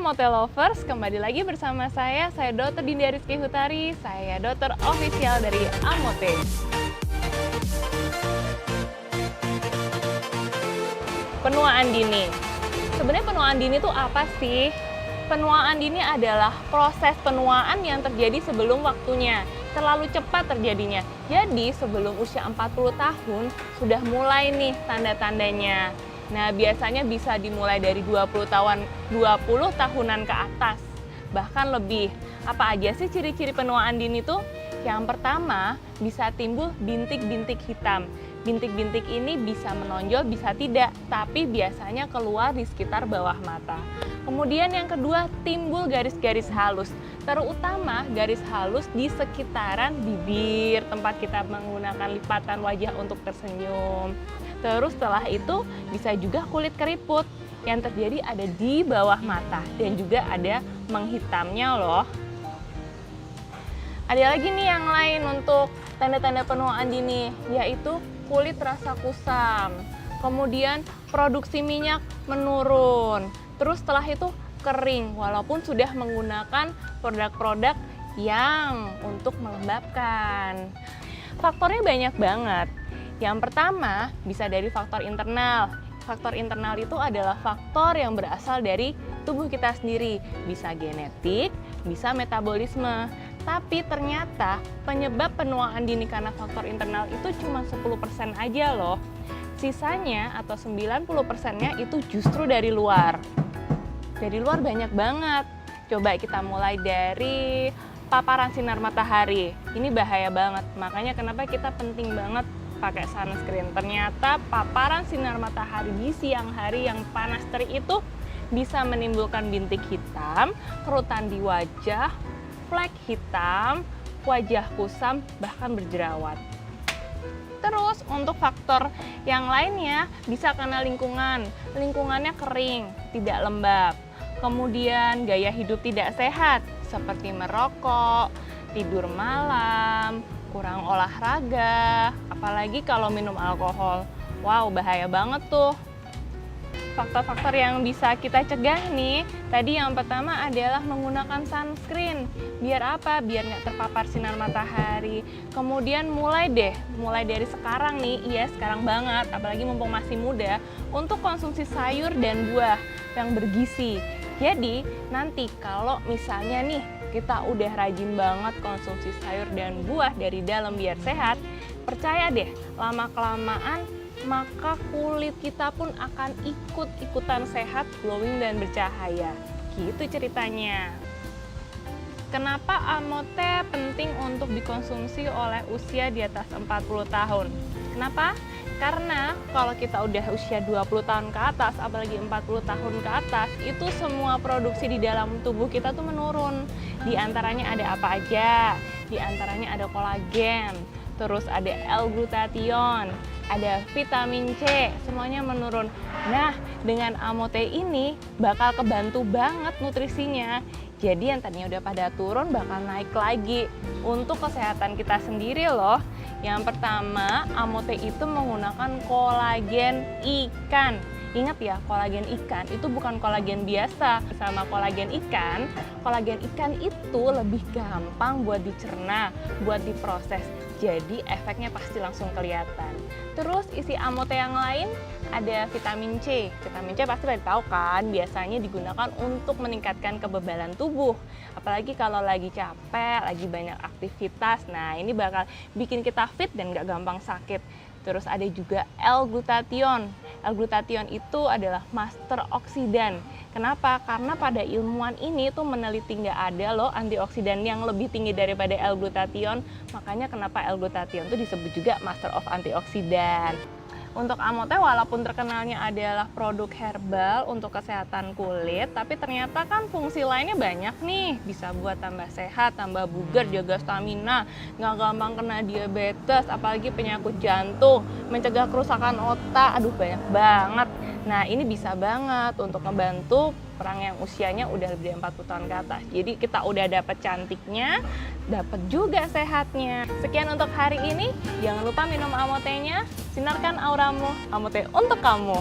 Amote Lovers, kembali lagi bersama saya Dr. Dinda Rizky Hutari, saya dokter official dari Amote. Penuaan dini. Sebenarnya penuaan dini itu apa sih? Penuaan dini adalah proses penuaan yang terjadi sebelum waktunya, terlalu cepat terjadinya. Jadi sebelum usia 40 tahun sudah mulai nih tanda-tandanya. Nah, biasanya bisa dimulai dari 20 tahunan ke atas, bahkan lebih. Apa aja sih ciri-ciri penuaan dini tuh? Yang pertama, bisa timbul bintik-bintik hitam. Bintik-bintik ini bisa menonjol, bisa tidak, tapi biasanya keluar di sekitar bawah mata. Kemudian yang kedua, timbul garis-garis halus, terutama garis halus di sekitaran bibir, tempat kita menggunakan lipatan wajah untuk tersenyum. Terus setelah itu bisa juga kulit keriput yang terjadi ada di bawah mata dan juga ada menghitamnya loh. Ada lagi nih yang lain untuk tanda-tanda penuaan dini, yaitu kulit terasa kusam, kemudian produksi minyak menurun, terus setelah itu kering walaupun sudah menggunakan produk-produk yang untuk melembabkan. Faktornya banyak banget. Yang pertama bisa dari faktor internal. Faktor internal itu adalah faktor yang berasal dari tubuh kita sendiri. Bisa genetik, bisa metabolisme. Tapi ternyata penyebab penuaan dini karena faktor internal itu cuma 10% aja loh. Sisanya atau 90%-nya itu justru dari luar. Dari luar banyak banget. Coba kita mulai dari paparan sinar matahari. Ini bahaya banget. Makanya kenapa kita penting banget pakai sunscreen. Ternyata paparan sinar matahari di siang hari yang panas terik itu bisa menimbulkan bintik hitam, kerutan di wajah, flek hitam, wajah kusam, bahkan berjerawat. Terus untuk faktor yang lainnya bisa karena lingkungannya kering, tidak lembab. Kemudian gaya hidup tidak sehat seperti merokok, tidur malam, kurang olahraga, apalagi kalau minum alkohol. Wow, bahaya banget tuh. Faktor-faktor yang bisa kita cegah nih, tadi yang pertama adalah menggunakan sunscreen. Biar apa? Biar nggak terpapar sinar matahari. Kemudian mulai dari sekarang nih, iya sekarang banget, apalagi mumpung masih muda, untuk konsumsi sayur dan buah yang bergizi. Jadi nanti kalau misalnya nih kita udah rajin banget konsumsi sayur dan buah dari dalam biar sehat, percaya deh, lama-kelamaan maka kulit kita pun akan ikut-ikutan sehat, glowing dan bercahaya. Gitu ceritanya. Kenapa Amote penting untuk dikonsumsi oleh usia di atas 40 tahun? Kenapa? Karena kalau kita udah usia 20 tahun ke atas, apalagi 40 tahun ke atas, itu semua produksi di dalam tubuh kita tuh menurun. Di antaranya ada apa aja? Di antaranya ada kolagen, terus ada L-glutathione, ada vitamin C, semuanya menurun. Nah, dengan Amote ini bakal kebantu banget nutrisinya. Jadi yang tadinya udah pada turun bakal naik lagi. Untuk kesehatan kita sendiri loh. Yang pertama, Amote itu menggunakan kolagen ikan. Ingat ya, kolagen ikan itu bukan kolagen biasa. Sama kolagen ikan itu lebih gampang buat dicerna, buat diproses. Jadi efeknya pasti langsung kelihatan. Terus isi Amote yang lain ada vitamin C. Vitamin C pasti udah tahu kan, biasanya digunakan untuk meningkatkan kebebalan tubuh. Apalagi kalau lagi capek, lagi banyak aktivitas. Nah, ini bakal bikin kita fit dan nggak gampang sakit. Terus ada juga L-glutathione. L-glutathione itu adalah master oksidan. Kenapa? Karena pada ilmuwan ini tuh meneliti nggak ada loh antioksidan yang lebih tinggi daripada L-glutathione. Makanya kenapa L-glutathione itu disebut juga master of antioksidan. Untuk Amote walaupun terkenalnya adalah produk herbal untuk kesehatan kulit, tapi ternyata kan fungsi lainnya banyak nih. Bisa buat tambah sehat, tambah bugar, jaga stamina, nggak gampang kena diabetes, apalagi penyakit jantung, mencegah kerusakan otak, aduh banyak banget. Nah, ini bisa banget untuk ngebantu orang yang usianya udah lebih dari 40 tahun ke atas. Jadi kita udah dapet cantiknya, dapet juga sehatnya. Sekian untuk hari ini. Jangan lupa minum Amote-nya. Sinarkan auramu. Amote untuk kamu.